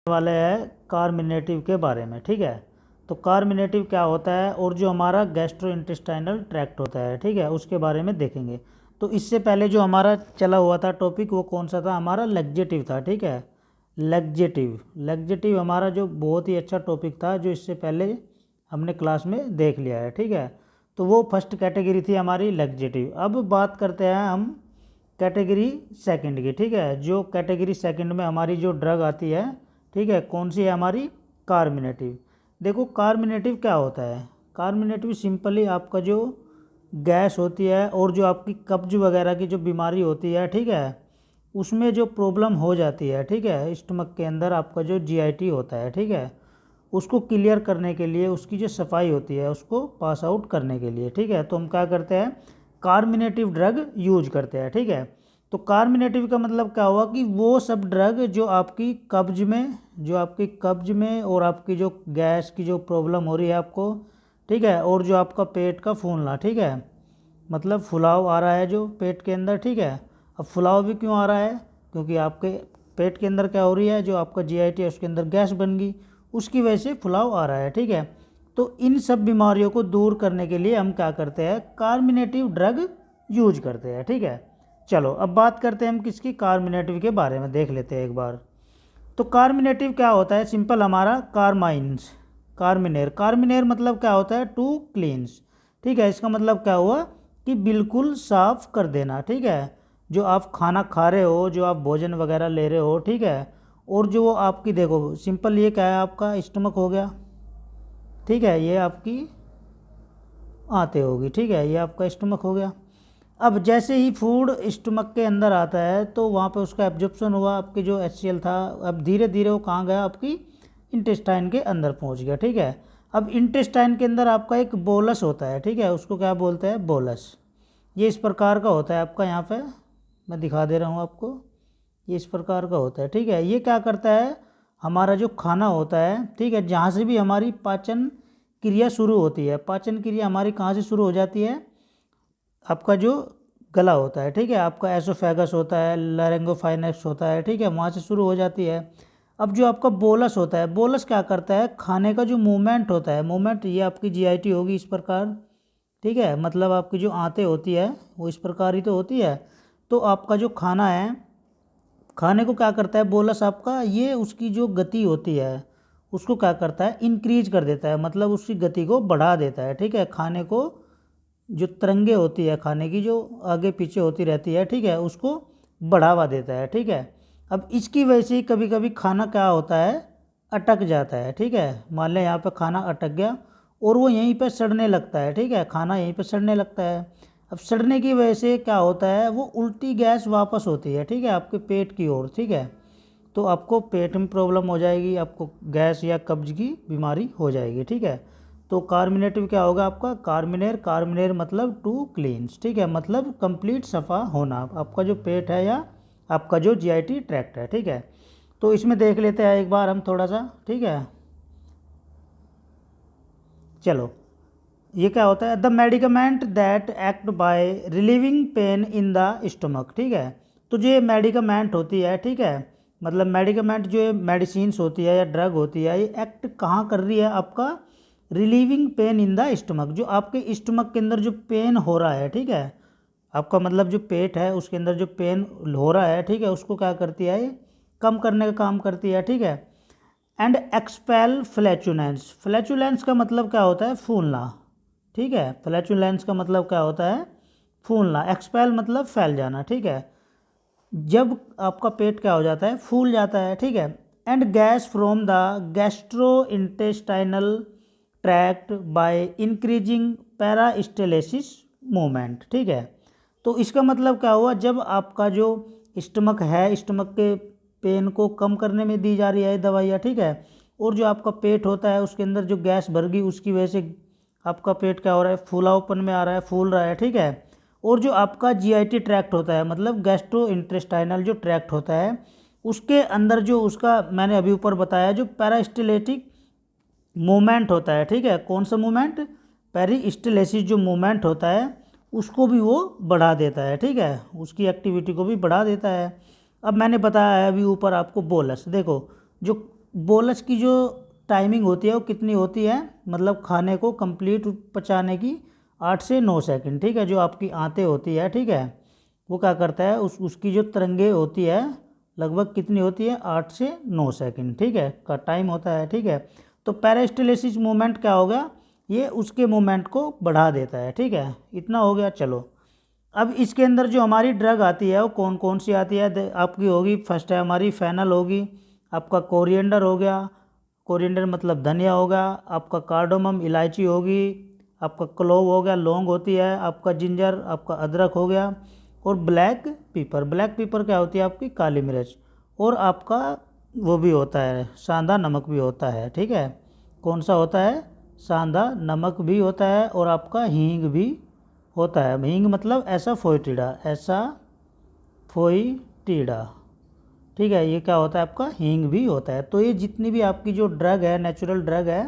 वाले है कार्मिनेटिव के बारे में। ठीक है, तो कार्मिनेटिव क्या होता है और जो हमारा गैस्ट्रो इंटेस्टाइनल ट्रैक्ट होता है, ठीक है, उसके बारे में देखेंगे। तो इससे पहले जो हमारा चला हुआ था टॉपिक वो कौन सा था, हमारा लैक्जेटिव था। ठीक है, लैक्जेटिव हमारा जो बहुत ही अच्छा टॉपिक था, जो इससे पहले हमने क्लास में देख लिया है। ठीक है, तो वो फर्स्ट कैटेगरी थी हमारी लैक्जेटिव। अब बात करते हैं हम कैटेगरी सेकंड की। ठीक है, जो कैटेगरी सेकंड में हमारी जो ड्रग आती है, ठीक है, कौन सी है हमारी, कार्मिनेटिव। देखो कार्मिनेटिव क्या होता है, कार्मिनेटिव सिंपली आपका जो गैस होती है और जो आपकी कब्ज वगैरह की जो बीमारी होती है, ठीक है, उसमें जो प्रॉब्लम हो जाती है, ठीक है, स्टमक के अंदर आपका जो जीआईटी होता है, ठीक है, उसको क्लियर करने के लिए, उसकी जो सफाई होती है उसको पास आउट करने के लिए, ठीक है, तो हम क्या करते हैं, कार्मिनेटिव ड्रग यूज करते हैं। ठीक है, तो कार्मिनेटिव का मतलब क्या हुआ कि वो सब ड्रग जो आपकी कब्ज में, और आपकी जो गैस की जो प्रॉब्लम हो रही है आपको, ठीक है, और जो आपका पेट का फूलना, ठीक है, मतलब फुलाव आ रहा है जो पेट के अंदर, ठीक है। अब फुलाव भी क्यों आ रहा है, क्योंकि आपके पेट के अंदर क्या हो रही है, जो आपका जीआईटी है उसके अंदर गैस बन गई, उसकी वजह से फुलाव आ रहा है। ठीक है, तो इन सब बीमारियों को दूर करने के लिए हम क्या करते हैं, कार्मिनेटिव ड्रग यूज करते हैं। ठीक है, चलो अब बात करते हैं हम किसकी, कार्मिनेटिव के बारे में देख लेते हैं एक बार। तो कार्मिनेटिव क्या होता है, सिंपल हमारा कार्माइंस, कार्मिनेर मतलब क्या होता है, टू क्लींस। ठीक है, इसका मतलब क्या हुआ कि बिल्कुल साफ कर देना। ठीक है, जो आप खाना खा रहे हो, जो आप भोजन वगैरह ले रहे हो, ठीक है, और जो वो आपकी, देखो सिंपल ये क्या है, आपका स्टमक हो गया, ठीक है, ये आपकी आते होगी, ठीक है, ये आपका स्टमक हो गया। अब जैसे ही फूड स्टमक के अंदर आता है तो वहाँ पे उसका एब्जॉर्प्शन हुआ, आपके जो HCl था, अब धीरे धीरे वो कहाँ गया, आपकी इंटेस्टाइन के अंदर पहुँच गया। ठीक है, अब इंटेस्टाइन के अंदर आपका एक बोलस होता है, ठीक है, उसको क्या बोलते हैं, बोलस। ये इस प्रकार का होता है आपका, यहाँ पे मैं दिखा दे रहा हूँ आपको, ये इस प्रकार का होता है। ठीक है, ये क्या करता है, हमारा जो खाना होता है, ठीक है, जहाँ से भी हमारी पाचन क्रिया शुरू होती है, पाचन क्रिया हमारी कहाँ से शुरू हो जाती है, आपका जो गला होता है, ठीक है, आपका एसोफेगस होता है, लैरिंगोफाइनेक्स होता है, ठीक है, वहाँ से शुरू हो जाती है। अब जो आपका बोलस होता है, बोलस क्या करता है, खाने का जो मूवमेंट होता है, मूवमेंट, ये आपकी जीआईटी होगी इस प्रकार, ठीक है, मतलब आपकी जो आंतें होती है वो इस प्रकार ही तो होती है। तो आपका जो खाना है, खाने को क्या करता है बोलस आपका, ये उसकी जो गति होती है उसको क्या करता है, इंक्रीज कर देता है, मतलब उसकी गति को बढ़ा देता है। ठीक है, खाने को जो तरंगे होती है खाने की, जो आगे पीछे होती रहती है, ठीक है, उसको बढ़ावा देता है। ठीक है, अब इसकी वजह से कभी कभी खाना क्या होता है, अटक जाता है। ठीक है, मान लें यहाँ पे खाना अटक गया और वो यहीं पे सड़ने लगता है। ठीक है, खाना यहीं पे सड़ने लगता है। अब सड़ने की वजह से क्या होता है, वो उल्टी गैस वापस होती है, ठीक है, आपके पेट की ओर। ठीक है, तो आपको पेट में प्रॉब्लम हो जाएगी, आपको गैस या कब्ज की बीमारी हो जाएगी। ठीक है, तो कार्मिनेटिव क्या होगा आपका, कार्मिनेर मतलब टू क्लींस, ठीक है, मतलब कंप्लीट सफ़ा होना आपका जो पेट है या आपका जो जीआईटी ट्रैक्ट है। ठीक है, तो इसमें देख लेते हैं एक बार हम थोड़ा सा। ठीक है, चलो, ये क्या होता है, the medicament that act by relieving pain in the stomach. ठीक है, तो जो ये मेडिकामेंट होती है, ठीक है, मतलब मेडिकामेंट जो मेडिसिन्स होती है या ड्रग होती है, ये एक्ट कहाँ कर रही है, आपका relieving pain in the stomach, जो आपके स्टमक के अंदर जो पेन हो रहा है, ठीक है, आपका मतलब जो पेट है उसके अंदर जो पेन हो रहा है, ठीक है, उसको क्या करती है, ये कम करने का काम करती है। ठीक है, एंड एक्सपेल फ्लैचुलेंस, फ्लैचुलेंस का मतलब क्या होता है, फूलना। ठीक है, फ्लैचुलेंस का मतलब क्या होता है, फूलना। एक्सपेल मतलब फैल जाना। ठीक है, जब आपका पेट क्या हो जाता है, फूल जाता है। ठीक है, and gas from the gastro intestinal tract by increasing peristalsis movement. ठीक है, तो इसका मतलब क्या हुआ, जब आपका जो स्टमक है, स्टमक के पेन को कम करने में दी जा रही है दवाइयाँ, ठीक है, और जो आपका पेट होता है उसके अंदर जो गैस भर गई, उसकी वजह से आपका पेट क्या हो रहा है, फूलावपन में आ रहा है, फूल रहा है। ठीक है, और जो आपका जीआईटी ट्रैक्ट होता है, मतलब गैस्ट्रो इंटेस्टाइनल जो ट्रैक्ट होता है, उसके अंदर जो उसका मैंने अभी ऊपर बताया जो पैरास्टेलेटिक मूवमेंट होता है, ठीक है, कौन सा मूवमेंट, पेरिस्टेलेसिस जो मूवमेंट होता है उसको भी वो बढ़ा देता है। ठीक है, उसकी एक्टिविटी को भी बढ़ा देता है। अब मैंने बताया है अभी ऊपर आपको बोलस, देखो जो बोलस की जो टाइमिंग होती है वो कितनी होती है, मतलब खाने को कंप्लीट पचाने की 8 से 9 सेकंड, ठीक है। जो आपकी आंतें होती है, ठीक है, वो क्या करता है, उसकी जो तरंगे होती है लगभग कितनी होती है, 8 से 9 सेकंड, ठीक है, का टाइम होता है, ठीक है। तो पेरिस्टाल्सिस मूवमेंट क्या होगा, ये उसके मूवमेंट को बढ़ा देता है, ठीक है। इतना हो गया। चलो अब इसके अंदर जो हमारी ड्रग आती है वो कौन कौन सी आती है, आपकी होगी, फर्स्ट है हमारी फेनल होगी, आपका कोरिएंडर हो गया, कोरिएंडर मतलब धनिया होगा, आपका कार्डोमम इलायची होगी, आपका क्लोव हो गया, लौंग होती है, आपका जिंजर, आपका अदरक हो गया, और ब्लैक पेपर, ब्लैक पेपर क्या होती है, आपकी काली मिर्च, और आपका वो भी होता है सांदा नमक भी होता है, ठीक है। कौन सा होता है, सांदा नमक भी होता है, और आपका हींग भी होता है। हींग मतलब ऐसा फोइटिडा, ऐसा फोइटिडा, ठीक है, ये क्या होता है, आपका हींग भी होता है। तो ये जितनी भी आपकी जो ड्रग है, नेचुरल ड्रग है,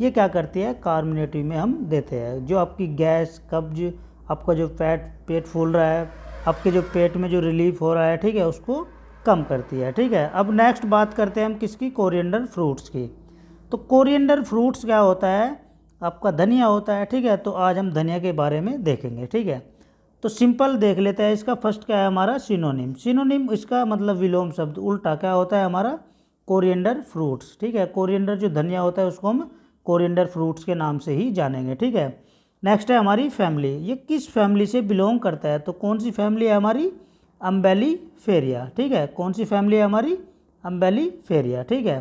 ये क्या करती है, कार्बोनेटिव में हम देते हैं। जो आपकी गैस, कब्ज, आपका जो पेट फूल रहा है, आपके जो पेट में जो रिलीफ हो रहा है, ठीक है, उसको कम करती है, ठीक है। अब नेक्स्ट बात करते हैं हम किसकी, कोरिएंडर फ्रूट्स की। तो कोरिएंडर फ्रूट्स क्या होता है, आपका धनिया होता है, ठीक है। तो आज हम धनिया के बारे में देखेंगे, ठीक है। तो सिंपल देख लेते हैं इसका। फर्स्ट क्या है हमारा, सिनोनिम। सिनोनिम इसका मतलब विलोम शब्द, उल्टा क्या होता है हमारा, कोरिएंडर फ्रूट्स, ठीक है। कोरिएंडर जो धनिया होता है उसको हम कोरिएंडर फ्रूट्स के नाम से ही जानेंगे, ठीक है। नेक्स्ट है हमारी फैमिली, ये किस फैमिली से बिलोंग करता है, तो कौन सी फैमिली है हमारी, अम्बेलिफेरिया, ठीक है। कौन सी फैमिली है हमारी, अम्बेलिफेरिया, ठीक है।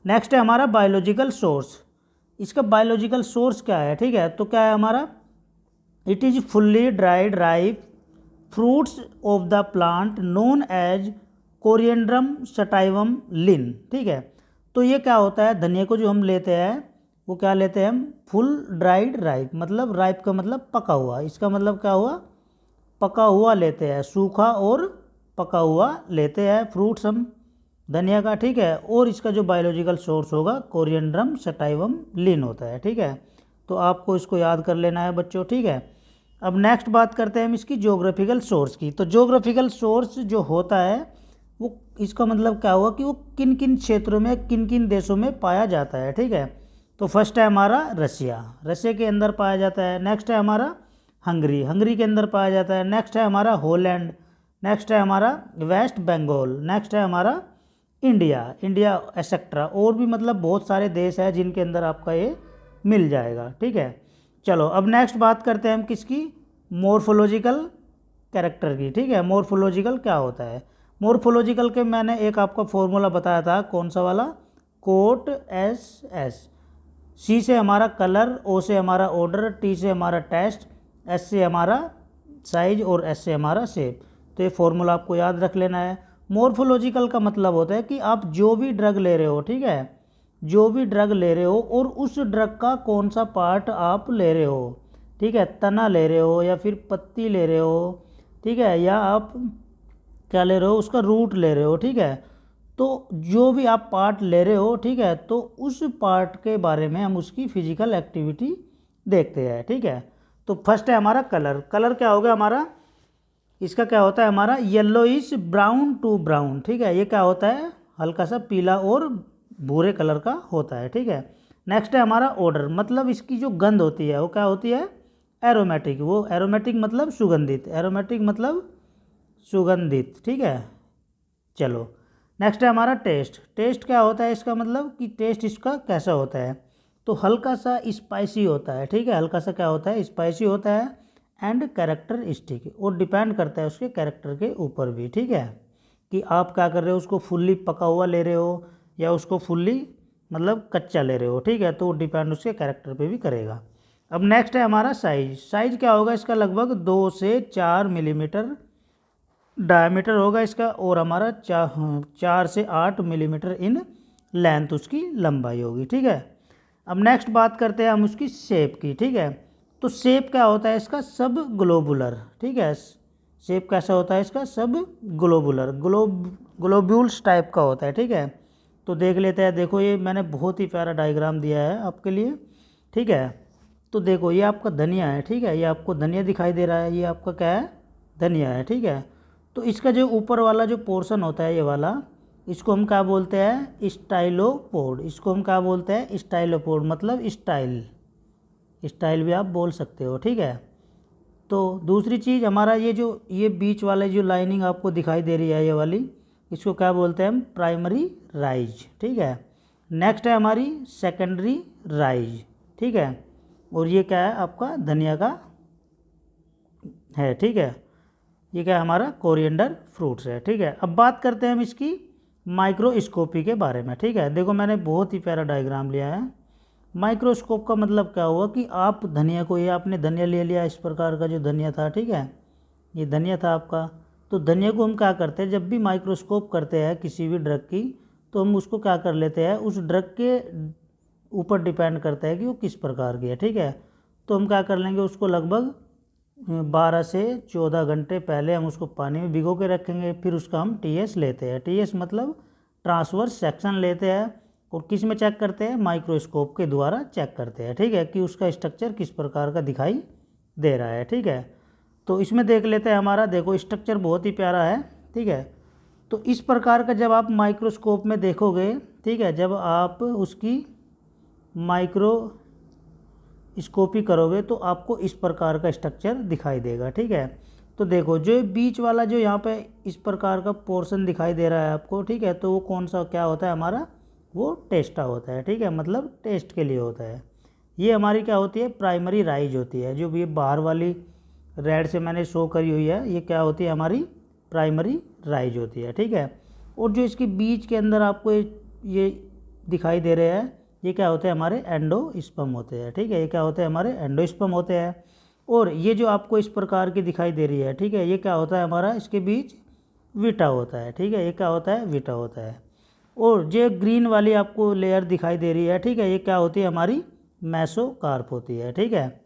नेक्स्ट है हमारा बायोलॉजिकल सोर्स, इसका बायोलॉजिकल सोर्स क्या है, ठीक है। तो क्या है हमारा, it is fully dried ripe fruits of the plant known as coriandrum sativum linn, ठीक है। तो ये क्या होता है, धनिया को जो हम लेते हैं वो क्या लेते हैं हम, फुल ड्राइड राइप, मतलब राइप का मतलब पका हुआ, इसका मतलब क्या हुआ, पका हुआ लेते हैं, सूखा और पका हुआ लेते हैं फ्रूट्स हम धनिया का, ठीक है। और इसका जो बायोलॉजिकल सोर्स होगा कोरिएंड्रम सटाइवम लिन होता है, ठीक है। तो आपको इसको याद कर लेना है बच्चों, ठीक है। अब नेक्स्ट बात करते हैं हम इसकी ज्योग्राफिकल सोर्स की। तो ज्योग्राफिकल सोर्स जो होता है वो, इसका मतलब क्या हुआ कि वो किन किन क्षेत्रों में, किन किन देशों में पाया जाता है, ठीक है। तो फर्स्ट है हमारा रशिया, रशिया के अंदर पाया जाता है। नेक्स्ट है हमारा हंगरी, हंगरी के अंदर पाया जाता है। नेक्स्ट है हमारा हॉलैंड। नेक्स्ट है हमारा वेस्ट बंगाल। नेक्स्ट है हमारा इंडिया, इंडिया एक्सेट्रा, और भी मतलब बहुत सारे देश हैं जिनके अंदर आपका ये मिल जाएगा, ठीक है। चलो अब नेक्स्ट बात करते हैं हम किसकी, मॉर्फोलॉजिकल कैरेक्टर की, ठीक है। मॉर्फोलॉजिकल क्या होता है, मॉर्फोलॉजिकल के मैंने एक आपका फॉर्मूला बताया था, कौन सा वाला, कोट एस एस, सी से हमारा कलर, ओ से हमारा ऑर्डर, टी से हमारा टेस्ट, एस से हमारा साइज, और एस से हमारा शेप। तो ये फॉर्मूला आपको याद रख लेना है। मॉर्फोलॉजिकल का मतलब होता है कि आप जो भी ड्रग ले रहे हो, ठीक है, जो भी ड्रग ले रहे हो और उस ड्रग का कौन सा पार्ट आप ले रहे हो, ठीक है, तना ले रहे हो या फिर पत्ती ले रहे हो, ठीक है, या आप क्या ले रहे हो, उसका रूट ले रहे हो, ठीक है। तो जो भी आप पार्ट ले रहे हो, ठीक है, तो उस पार्ट के बारे में हम उसकी फिजिकल एक्टिविटी देखते हैं, ठीक है। तो फर्स्ट है हमारा कलर, कलर क्या होगा हमारा, इसका क्या होता है हमारा, येलोइश ब्राउन टू ब्राउन, ठीक है। ये क्या होता है, हल्का सा पीला और भूरे कलर का होता है, ठीक है। नेक्स्ट है हमारा ऑर्डर, मतलब इसकी जो गंध होती है वो क्या होती है, एरोमेटिक, वो एरोमेटिक मतलब सुगंधित, एरोमेटिक मतलब सुगंधित, ठीक है। चलो नेक्स्ट है हमारा टेस्ट, टेस्ट क्या होता है, इसका मतलब कि टेस्ट इसका कैसा होता है, तो हल्का सा स्पाइसी होता है, ठीक है, हल्का सा क्या होता है, स्पाइसी होता है। एंड कैरेक्टरिस्टिक, और डिपेंड करता है उसके कैरेक्टर के ऊपर भी, ठीक है, कि आप क्या कर रहे हो, उसको फुल्ली पका हुआ ले रहे हो या उसको फुल्ली मतलब कच्चा ले रहे हो, ठीक है। तो वो डिपेंड उसके कैरेक्टर पे भी करेगा। अब नेक्स्ट है हमारा साइज, साइज क्या होगा इसका, लगभग 2 से 4 मिलीमीटर डायमीटर होगा इसका, और हमारा 4 से 8 मिलीमीटर इन लेंथ उसकी लंबाई होगी, ठीक है। अब नेक्स्ट बात करते हैं हम उसकी शेप की, ठीक है। तो शेप क्या होता है इसका, सब ग्लोबुलर, ठीक है। शेप कैसा होता है इसका, सब ग्लोबुलर, ग्लोब्यूल्स टाइप का होता है, ठीक है। तो देख लेते हैं, देखो ये मैंने बहुत ही प्यारा डायग्राम दिया है आपके लिए, ठीक है। तो देखो ये आपका धनिया है, ठीक है, ये आपको धनिया दिखाई दे रहा है, ये आपका क्या है, धनिया है, ठीक है। तो इसका जो ऊपर वाला जो पोर्शन होता है ये वाला, इसको हम क्या बोलते हैं, स्टाइलोपोड। इसको हम क्या बोलते हैं, स्टाइलोपोड, मतलब स्टाइल, स्टाइल भी आप बोल सकते हो, ठीक है। तो दूसरी चीज़ हमारा ये बीच वाले जो लाइनिंग आपको दिखाई दे रही है ये वाली, इसको क्या बोलते हैं हम, प्राइमरी राइज, ठीक है। नेक्स्ट है हमारी सेकेंडरी राइज, ठीक है। और ये क्या है आपका धनिया का है, ठीक है। ये क्या है हमारा कोरिएंडर फ्रूट्स है, ठीक है। अब बात करते हैं हम इसकी माइक्रोस्कोपी के बारे में, ठीक है। देखो मैंने बहुत ही प्यारा डायग्राम लिया है। माइक्रोस्कोप का मतलब क्या हुआ कि आप धनिया को, ये आपने धनिया ले लिया, इस प्रकार का जो धनिया था, ठीक है, ये धनिया था आपका। तो धनिया को हम क्या करते हैं, जब भी माइक्रोस्कोप करते हैं किसी भी ड्रग की, तो हम उसको क्या कर लेते हैं, उस ड्रग के ऊपर डिपेंड करता है कि वो किस प्रकार की है, ठीक है। तो हम क्या कर लेंगे, उसको लगभग 12 से 14 घंटे पहले हम उसको पानी में भिगो के रखेंगे। फिर उसका हम टीएस लेते हैं। टीएस मतलब ट्रांसवर्स सेक्शन लेते हैं, और किस में चेक करते हैं, माइक्रोस्कोप के द्वारा चेक करते हैं, ठीक है, कि उसका स्ट्रक्चर किस प्रकार का दिखाई दे रहा है, ठीक है। तो इसमें देख लेते हैं हमारा, देखो स्ट्रक्चर बहुत ही प्यारा है, ठीक है। तो इस प्रकार का जब आप माइक्रोस्कोप में देखोगे, ठीक है, जब आप उसकी माइक्रोस्कोपी करोगे तो आपको इस प्रकार का स्ट्रक्चर दिखाई देगा, ठीक है। तो देखो जो बीच वाला जो यहाँ पे इस प्रकार का पोर्शन दिखाई दे रहा है आपको, ठीक है, तो वो कौन सा क्या होता है हमारा, वो टेस्टा होता है, ठीक है, मतलब टेस्ट के लिए होता है। ये हमारी क्या होती है, प्राइमरी राइज होती है। जो ये बाहर वाली रेड से मैंने शो करी हुई है, ये क्या होती है, हमारी प्राइमरी राइज होती है, ठीक है। और जो इसके बीच के अंदर आपको ये दिखाई दे रहे हैं, ये क्या होते हैं, हमारे एंडोस्पर्म होते हैं, ठीक है। ये क्या होते हैं, हमारे एंडोस्पर्म होते हैं। और ये जो आपको इस प्रकार की दिखाई दे रही है, ठीक है, ये क्या होता है हमारा, इसके बीच विटा होता है, ठीक है। ये क्या होता है, विटा होता है। और जो ग्रीन वाली आपको लेयर दिखाई दे रही है, ठीक है, ये क्या होती है, हमारी मेसोकार्प होती है, ठीक है।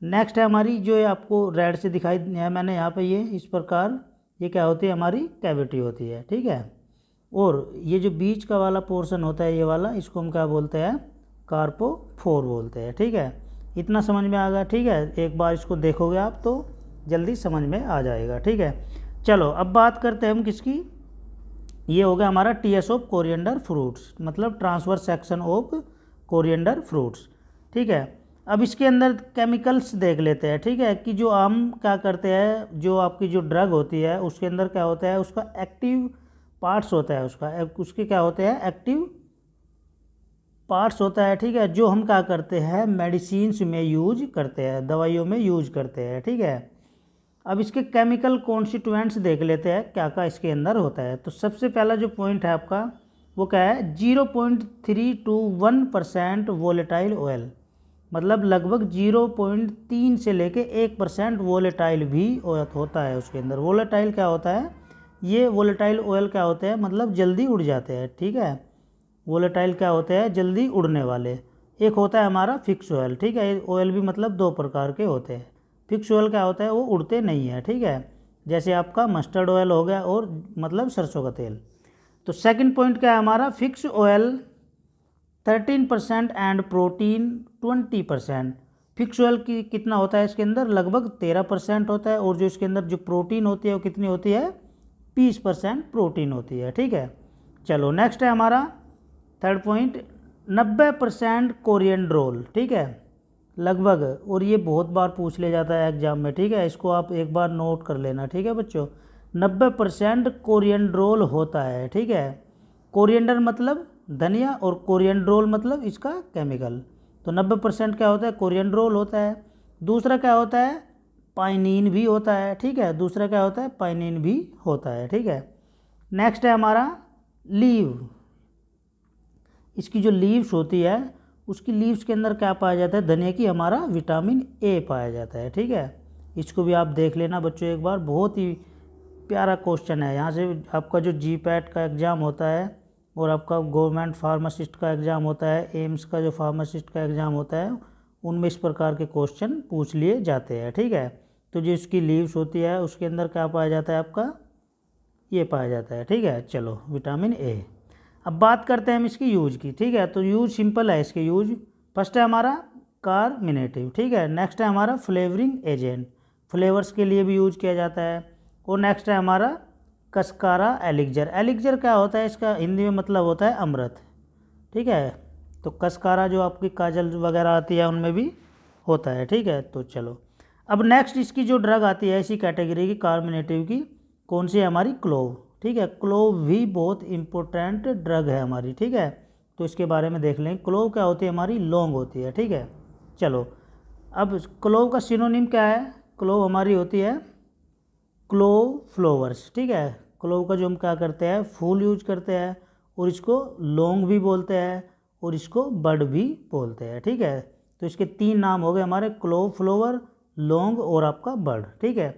नेक्स्ट है हमारी जो ये आपको रेड से दिखाई है मैंने यहाँ पे, ये इस प्रकार, ये क्या होती है, हमारी कैविटी होती है, ठीक है। और ये जो बीच का वाला पोर्शन होता है, ये वाला, इसको हम क्या बोलते हैं, कार्पोफोर बोलते हैं, ठीक है। इतना समझ में आ गया, ठीक है। एक बार इसको देखोगे आप तो जल्दी समझ में आ जाएगा, ठीक है। चलो अब बात करते हैं हम किसकी, ये हो गया हमारा टीएस ऑफ कोरिएंडर फ्रूट्स, मतलब transverse section of coriander fruits, ठीक है। अब इसके अंदर केमिकल्स देख लेते हैं, ठीक है, कि जो हम क्या करते हैं, जो आपकी जो ड्रग होती है उसके अंदर क्या होता है, उसका एक्टिव पार्ट्स होता है, उसके क्या होते हैं, एक्टिव पार्ट्स होता है, ठीक है, जो हम क्या करते हैं, मेडिसिन्स में यूज करते हैं, दवाइयों में यूज करते हैं, ठीक है। अब इसके केमिकल कॉन्स्टिट्यूएंट्स देख लेते हैं क्या क्या इसके अंदर होता है। तो सबसे पहला जो पॉइंट है आपका वो क्या है, 0.3 to 1% वोलेटाइल ऑयल, मतलब लगभग 0.3 से लेके 1% वोलेटाइल भी होता है उसके अंदर। वोलेटाइल क्या होता है, ये वोलेटाइल ऑयल क्या होते हैं, मतलब जल्दी उड़ जाते हैं, ठीक है। वोलेटाइल क्या होते हैं, जल्दी उड़ने वाले। एक होता है हमारा फिक्स ऑयल, ठीक है। ऑयल भी मतलब दो प्रकार के होते हैं। फिक्स ऑयल क्या होता है, वो उड़ते नहीं है, ठीक है, जैसे आपका मस्टर्ड ऑयल हो गया, और मतलब सरसों का तेल। तो सेकंड पॉइंट क्या है हमारा, fix oil 13% and protein 20%। Fix oil की कितना होता है इसके अंदर, लगभग 13% होता है। और जो इसके अंदर जो प्रोटीन होती है वो कितनी होती है, 20% प्रोटीन होती है, ठीक है। चलो नेक्स्ट है हमारा थर्ड पॉइंट, 90% कोरिएंड्रोल, ठीक है, लगभग। और ये बहुत बार पूछ ले जाता है एग्जाम में, ठीक है, इसको आप एक बार नोट कर लेना, ठीक है बच्चों। 90% कोरिएंड्रोल होता है, ठीक है। कोरिएंडर मतलब धनिया, और कोरिएंड्रोल मतलब इसका केमिकल। तो 90% क्या होता है, कोरिएंड्रोल होता है। दूसरा क्या होता है, पाइनिन भी होता है, ठीक है। दूसरा क्या होता है, पाइनिन भी होता है, ठीक है। नेक्स्ट है हमारा लीव। इसकी जो लीव्स होती है, उसकी लीव्स के अंदर क्या पाया जाता है, धनिया की हमारा विटामिन ए पाया जाता है, ठीक है। इसको भी आप देख लेना बच्चों एक बार, बहुत ही प्यारा क्वेश्चन है। यहाँ से आपका जो जीपैट का एग्ज़ाम होता है, और आपका गवर्नमेंट फार्मासिस्ट का एग्ज़ाम होता है, एम्स का जो फार्मासिस्ट का एग्ज़ाम होता है, उनमें इस प्रकार के क्वेश्चन पूछ लिए जाते हैं, ठीक है। तो जो इसकी लीव्स होती है उसके अंदर क्या पाया जाता है, आपका ये पाया जाता है, ठीक है। चलो विटामिन ए। अब बात करते हैं हम इसकी यूज की, ठीक है। तो यूज सिंपल है इसके यूज। फर्स्ट है हमारा कार्मिनेटिव, ठीक है। नेक्स्ट है हमारा फ्लेवरिंग एजेंट, फ्लेवर्स के लिए भी यूज किया जाता है। और नेक्स्ट है हमारा कस्कारा एलिक्जर। एलिक्जर क्या होता है, इसका हिंदी में मतलब होता है अमृत, ठीक है। तो कस्कारा जो आपकी काजल वगैरह आती है उनमें भी होता है, ठीक है। तो चलो अब नेक्स्ट इसकी जो ड्रग आती है इसी कैटेगरी की कार्बोनेटिव की, कौन सी है हमारी, क्लोव, ठीक है। क्लोव भी बहुत इंपॉर्टेंट ड्रग है हमारी, ठीक है। तो इसके बारे में देख लें। क्लोव क्या होती है हमारी, लौंग होती है, ठीक है। चलो अब क्लोव का सिनोनिम क्या है, क्लोव हमारी होती है क्लोव फ्लावर्स, ठीक है। क्लोव का जो हम क्या करते हैं, फूल यूज करते हैं, और इसको लौंग भी बोलते हैं, और इसको बड भी बोलते हैं, ठीक है। तो इसके 3 नाम हो गए हमारे, क्लोव फ्लावर, लौंग और आपका बड, ठीक है।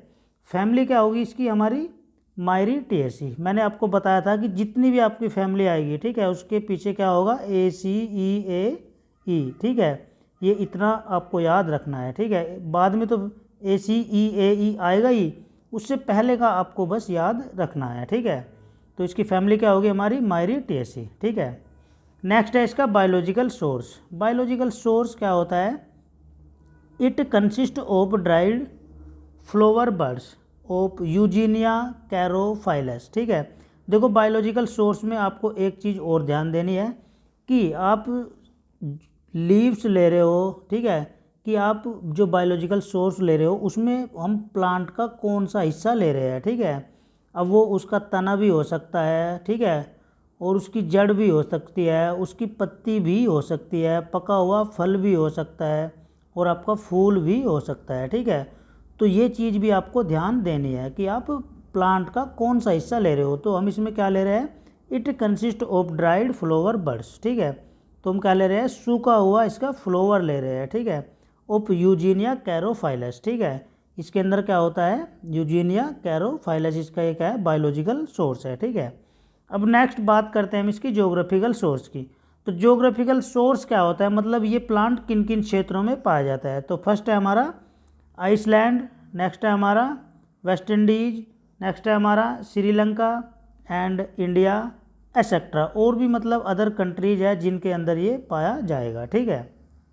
फैमिली क्या होगी इसकी हमारी, मायरीटिएसी। मैंने आपको बताया था कि जितनी भी आपकी फैमिली आएगी, ठीक है, उसके पीछे क्या होगा, ACEAE, ठीक है। ये इतना आपको याद रखना है, ठीक है। बाद में तो ACEAE आएगा ही, उससे पहले का आपको बस याद रखना है, ठीक है। तो इसकी फैमिली क्या होगी हमारी, मायरीटिएसी, ठीक है। नेक्स्ट है इसका बायोलॉजिकल सोर्स। बायोलॉजिकल सोर्स क्या होता है, it consist of dried flower buds of eugenia caryophyllus, ठीक है। देखो बायोलॉजिकल सोर्स में आपको एक चीज़ और ध्यान देनी है कि आप लीव्स ले रहे हो, ठीक है, कि आप जो बायोलॉजिकल सोर्स ले रहे हो उसमें हम प्लांट का कौन सा हिस्सा ले रहे हैं, ठीक है। अब वो उसका तना भी हो सकता है, ठीक है, और उसकी जड़ भी हो सकती है, उसकी पत्ती भी हो सकती है, पका हुआ फल भी हो सकता है, और आपका फूल भी हो सकता है, ठीक है। तो ये चीज़ भी आपको ध्यान देनी है कि आप प्लांट का कौन सा हिस्सा ले रहे हो। तो हम इसमें क्या ले रहे हैं, it consist of dried flower buds, ठीक है। तो हम क्या ले रहे हैं, सूखा हुआ इसका फ्लावर ले रहे हैं, ठीक है, ऑफ यूजीनिया कैरोफाइलस, ठीक है। इसके अंदर क्या होता है, यूजीनिया कैरोफाइलस, इसका एक है बायोलॉजिकल सोर्स है, ठीक है। अब नेक्स्ट बात करते हैं हम इसकी ज्योग्राफिकल सोर्स की। तो ज्योग्राफिकल सोर्स क्या होता है, मतलब ये प्लांट किन किन क्षेत्रों में पाया जाता है। तो फर्स्ट है हमारा आइसलैंड, नेक्स्ट है हमारा वेस्ट इंडीज, नेक्स्ट है हमारा श्रीलंका एंड इंडिया एसेट्रा, और भी मतलब अदर कंट्रीज है जिनके अंदर ये पाया जाएगा, ठीक है।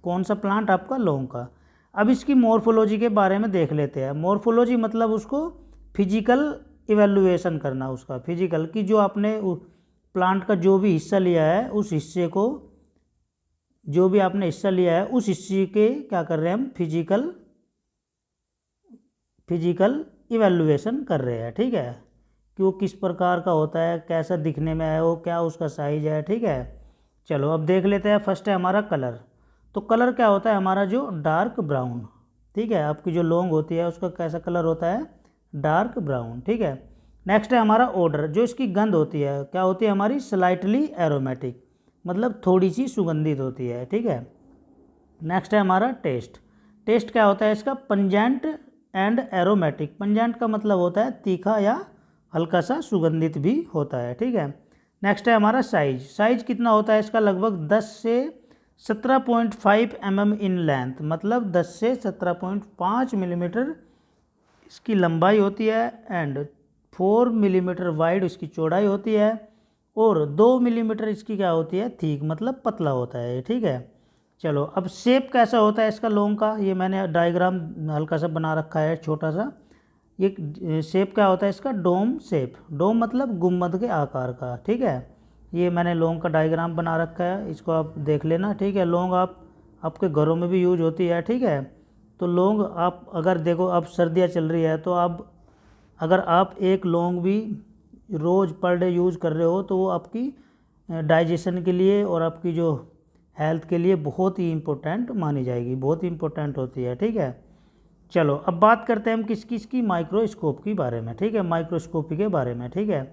कौन सा प्लांट आपका, लौंग का। अब इसकी मॉर्फोलॉजी के बारे में देख लेते हैं। मॉर्फोलॉजी मतलब उसको फिजिकल इवेल्युएशन करना, उसका फिजिकल की जो आपने प्लांट का जो भी हिस्सा लिया है उस हिस्से को, जो भी आपने हिस्सा लिया है उस हिस्से के क्या कर रहे हैं हम, फिजिकल इवेल्युएशन कर रहे हैं, ठीक है, कि वो किस प्रकार का होता है, कैसा दिखने में है वो, क्या उसका साइज है, ठीक है। चलो अब देख लेते हैं। फर्स्ट है हमारा कलर। तो कलर क्या होता है हमारा, जो डार्क ब्राउन, ठीक है। आपकी जो लौंग होती है उसका कैसा कलर होता है, डार्क ब्राउन, ठीक है। नेक्स्ट है हमारा ऑर्डर, जो इसकी गंध होती है क्या होती है हमारी, स्लाइटली एरोमेटिक, मतलब थोड़ी सी सुगंधित होती है, ठीक है। नेक्स्ट है हमारा टेस्ट। टेस्ट क्या होता है इसका, पंजेंट एंड एरोमेटिक। पंजेंट का मतलब होता है तीखा या हल्का सा सुगंधित भी होता है, ठीक है। नेक्स्ट है हमारा साइज। साइज कितना होता है इसका, लगभग 10 से 17.5 mm इन लेंथ, मतलब 10 से 17.5 मिलीमीटर इसकी लंबाई होती है, एंड 4 मिलीमीटर वाइड इसकी चौड़ाई होती है, और 2 मिलीमीटर इसकी क्या होती है, थिक, मतलब पतला होता है, ठीक है। चलो अब शेप कैसा होता है इसका लौंग का, ये मैंने डायग्राम हल्का सा बना रखा है छोटा सा। ये शेप क्या होता है इसका, डोम शेप। डोम मतलब गुम्बद के आकार का, ठीक है। ये मैंने लौंग का डायग्राम बना रखा है, इसको आप देख लेना, ठीक है। लौंग आपके घरों में भी यूज होती है, ठीक है। तो लौंग आप अगर देखो, अब सर्दियाँ चल रही है तो आप अगर आप एक लौंग भी रोज़ पर डे यूज़ कर रहे हो तो वो आपकी डाइजेशन के लिए और आपकी जो हेल्थ के लिए बहुत ही इम्पोर्टेंट मानी जाएगी, बहुत ही इम्पोर्टेंट होती है, ठीक है। चलो अब बात करते हैं हम किसकी माइक्रोस्कोप के बारे में, ठीक है, माइक्रोस्कोपी के बारे में, ठीक है।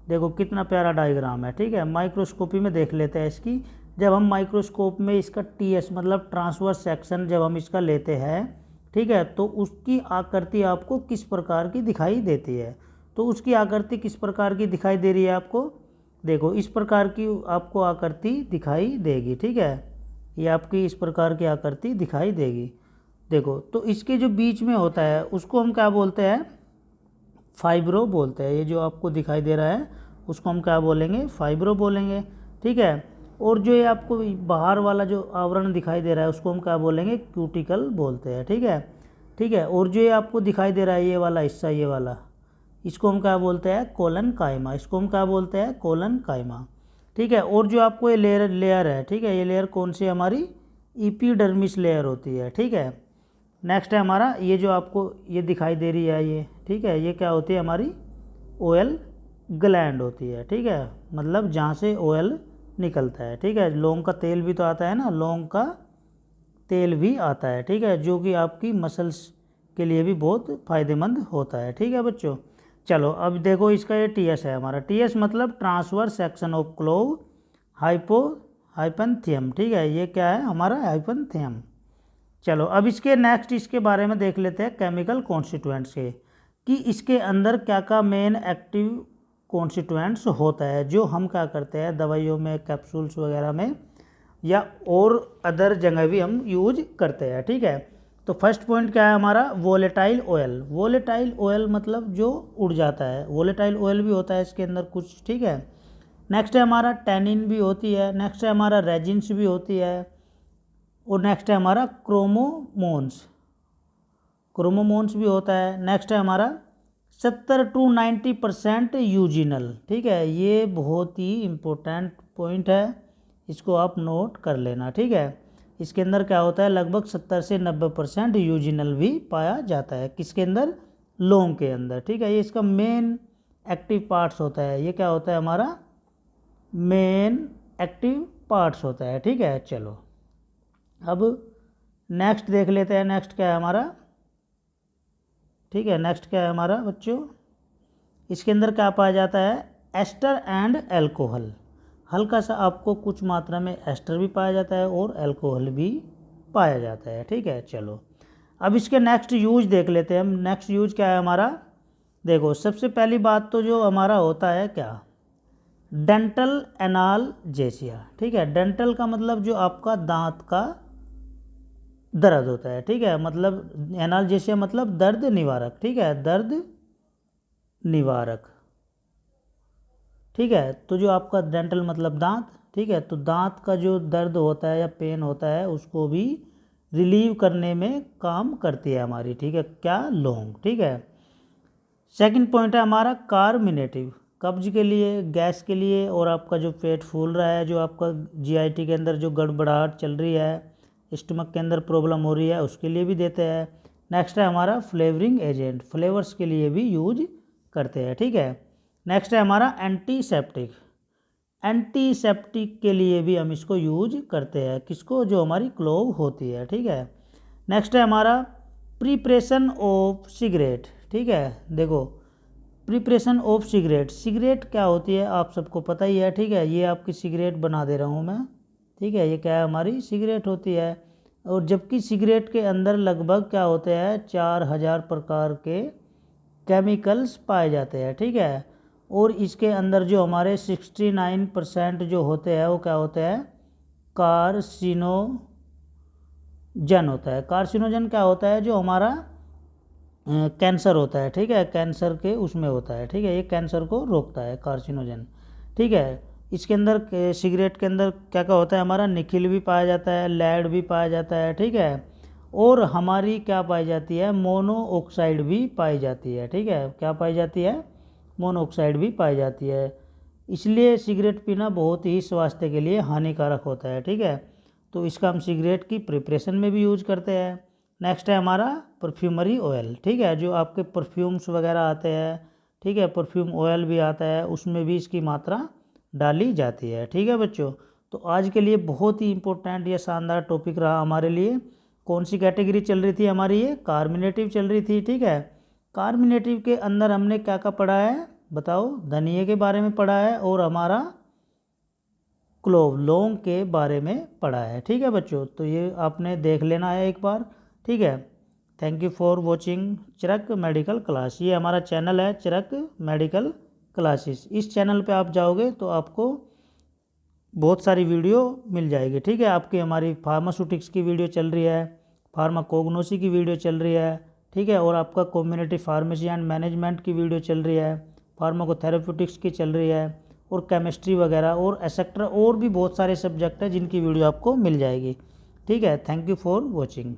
देखो कितना प्यारा डायग्राम है, ठीक है। माइक्रोस्कोपी में देख लेते हैं इसकी। जब हम माइक्रोस्कोप में इसका TS मतलब ट्रांसवर्स सेक्शन जब हम इसका लेते हैं, ठीक है, तो उसकी आकृति आपको किस प्रकार की दिखाई देती है। तो उसकी आकृति किस प्रकार की दिखाई दे रही है आपको, देखो इस प्रकार की आपको आकृति दिखाई देगी, ठीक है। ये आपकी इस प्रकार की आकृति दिखाई देगी। देखो तो इसके जो बीच में होता है उसको हम क्या बोलते हैं, फाइब्रो बोलते हैं। ये जो आपको दिखाई दे रहा है उसको हम क्या बोलेंगे, फाइब्रो बोलेंगे, ठीक है। और जो ये आपको बाहर वाला जो आवरण दिखाई दे रहा है उसको हम क्या बोलेंगे, क्यूटिकल बोलते हैं, ठीक है, ठीक है। और जो ये आपको दिखाई दे रहा है ये वाला हिस्सा, ये वाला, इसको हम क्या बोलते हैं, कोलन कायमा, इसको हम क्या बोलते हैं, कोलन कायमा, ठीक है। और जो आपको ये लेयर है, ठीक है, ये लेयर कौन सी हमारी एपिडर्मिस लेयर होती है, ठीक है। नेक्स्ट है हमारा ये जो आपको ये दिखाई दे रही है ये, ठीक है, ये क्या होती है हमारी ऑयल ग्लैंड होती है, ठीक है, मतलब जहाँ से ऑयल निकलता है, ठीक है। लौंग का तेल भी तो आता है ना, लौंग का तेल भी आता है, ठीक है, जो कि आपकी मसल्स के लिए भी बहुत फ़ायदेमंद होता है, ठीक है बच्चों। चलो अब देखो इसका ये टीएस है हमारा, टीएस मतलब ट्रांसवर्स सेक्शन ऑफ क्लोव हाइपोथेलियम, ठीक है, ये क्या है हमारा हाइपोथेलियम। चलो अब इसके नेक्स्ट इसके बारे में देख लेते हैं केमिकल कॉन्स्टिट्यूएंट्स के, कि इसके अंदर क्या क्या मेन एक्टिव कॉन्स्टिट्यूएंट्स होता है जो हम क्या करते हैं दवाइयों में, कैप्सूल्स वगैरह में या और अदर जगह भी हम यूज करते हैं, ठीक है। तो फर्स्ट पॉइंट क्या है हमारा, वोलेटाइल ऑयल। वोलेटाइल ऑयल मतलब जो उड़ जाता है, वोलेटाइल ऑयल भी होता है इसके अंदर कुछ, ठीक है। नेक्स्ट है हमारा टैनिन भी होती है, नेक्स्ट है हमारा रेजिन्स भी होती है, और नेक्स्ट है हमारा क्रोमोमोन्स भी होता है। नेक्स्ट है हमारा 70 to 90% यूजिनल, ठीक है, ये बहुत ही इम्पोर्टेंट पॉइंट है, इसको आप नोट कर लेना, ठीक है। इसके अंदर क्या होता है लगभग 70 से 90% यूजिनल भी पाया जाता है, किसके अंदर, लौंग के अंदर, ठीक है। ये इसका मेन एक्टिव पार्ट्स होता है, ये क्या होता है हमारा मेन एक्टिव पार्ट्स होता है, ठीक है। चलो अब नेक्स्ट देख लेते हैं, नेक्स्ट क्या है हमारा, ठीक है, नेक्स्ट क्या है हमारा बच्चों, इसके अंदर क्या पाया जाता है, एस्टर एंड एल्कोहल, हल्का सा आपको कुछ मात्रा में एस्टर भी पाया जाता है और एल्कोहल भी पाया जाता है, ठीक है। चलो अब इसके नेक्स्ट यूज देख लेते हैं हम, नेक्स्ट यूज क्या है हमारा, देखो सबसे पहली बात तो जो हमारा होता है क्या, डेंटल एनाल्जेसिया, ठीक है। डेंटल का मतलब जो आपका दांत का दर्द होता है, ठीक है, मतलब एनाल्जेसिया मतलब दर्द निवारक, ठीक है, दर्द निवारक, ठीक है। तो जो आपका डेंटल मतलब दांत, ठीक है, तो दांत का जो दर्द होता है या पेन होता है उसको भी रिलीव करने में काम करती है हमारी, ठीक है, क्या, लौंग, ठीक है। सेकंड पॉइंट है हमारा कार्मिनेटिव, कब्ज के लिए, गैस के लिए, और आपका जो पेट फूल रहा है, जो आपका जीआईटी के अंदर जो गड़बड़ाहट चल रही है, स्टमक के अंदर प्रॉब्लम हो रही है, उसके लिए भी देते हैं। नेक्स्ट है हमारा फ्लेवरिंग एजेंट, फ्लेवर्स के लिए भी यूज करते हैं, ठीक है। नेक्स्ट है हमारा एंटीसेप्टिक, एंटीसेप्टिक के लिए भी हम इसको यूज करते हैं, किसको, जो हमारी क्लोव होती है, ठीक है। नेक्स्ट है हमारा प्रिपरेशन ऑफ सिगरेट, ठीक है, देखो प्रिपरेशन ऑफ सिगरेट, सिगरेट क्या होती है आप सबको पता ही है, ठीक है, ये आपकी सिगरेट बना दे रहा हूँ मैं, ठीक है, ये क्या है हमारी सिगरेट होती है। और जबकि सिगरेट के अंदर लगभग क्या होते हैं 4000 प्रकार के केमिकल्स पाए जाते हैं, ठीक है। और इसके अंदर जो हमारे 69% जो होते हैं वो क्या होते हैं, कार्सिनोजन होता है। कार्सिनोजन क्या होता है, जो हमारा कैंसर होता है, ठीक है, कैंसर के उसमें होता है, ठीक है, ये कैंसर को रोकता है कार्सिनोजन, ठीक है। इसके अंदर सिगरेट के अंदर क्या क्या होता है हमारा, निकिल भी पाया जाता है, लेड भी पाया जाता है, ठीक है, और हमारी क्या पाई जाती है, मोनोऑक्साइड भी पाई जाती है, ठीक है, क्या पाई जाती है, मोनोऑक्साइड भी पाई जाती है। इसलिए सिगरेट पीना बहुत ही स्वास्थ्य के लिए हानिकारक होता है, ठीक है। तो इसका हम सिगरेट की प्रिपरेशन में भी यूज करते हैं। नेक्स्ट है हमारा परफ्यूमरी ऑयल, ठीक है, जो आपके परफ्यूम्स वगैरह आते हैं, ठीक है, परफ्यूम ऑयल भी आता है, उसमें भी इसकी मात्रा डाली जाती है, ठीक है बच्चों। तो आज के लिए बहुत ही इंपॉर्टेंट ये शानदार टॉपिक रहा हमारे लिए। कौन सी कैटेगरी चल रही थी हमारी, ये कार्मिनेटिव चल रही थी, ठीक है। कार्मिनेटिव के अंदर हमने क्या क्या पढ़ा है बताओ, धनिये के बारे में पढ़ा है और हमारा क्लोव लौंग के बारे में पढ़ा है, ठीक है बच्चों। तो ये आपने देख लेना है एक बार, ठीक है। Thank you for watching Charak medical class, ये हमारा चैनल है चिरक मेडिकल क्लासेस। इस चैनल पे आप जाओगे तो आपको बहुत सारी वीडियो मिल जाएगी, ठीक है। आपकी हमारी फार्मास्यूटिक्स की वीडियो चल रही है, फार्माकोग्नोसी की वीडियो चल रही है, ठीक है, और आपका कम्युनिटी फार्मेसी एंड मैनेजमेंट की वीडियो चल रही है, फार्माकोथेरेप्यूटिक्स की चल रही है, और केमिस्ट्री वगैरह और एक्सेट्रा और भी बहुत सारे सब्जेक्ट हैं जिनकी वीडियो आपको मिल जाएगी, ठीक है। Thank you for watching.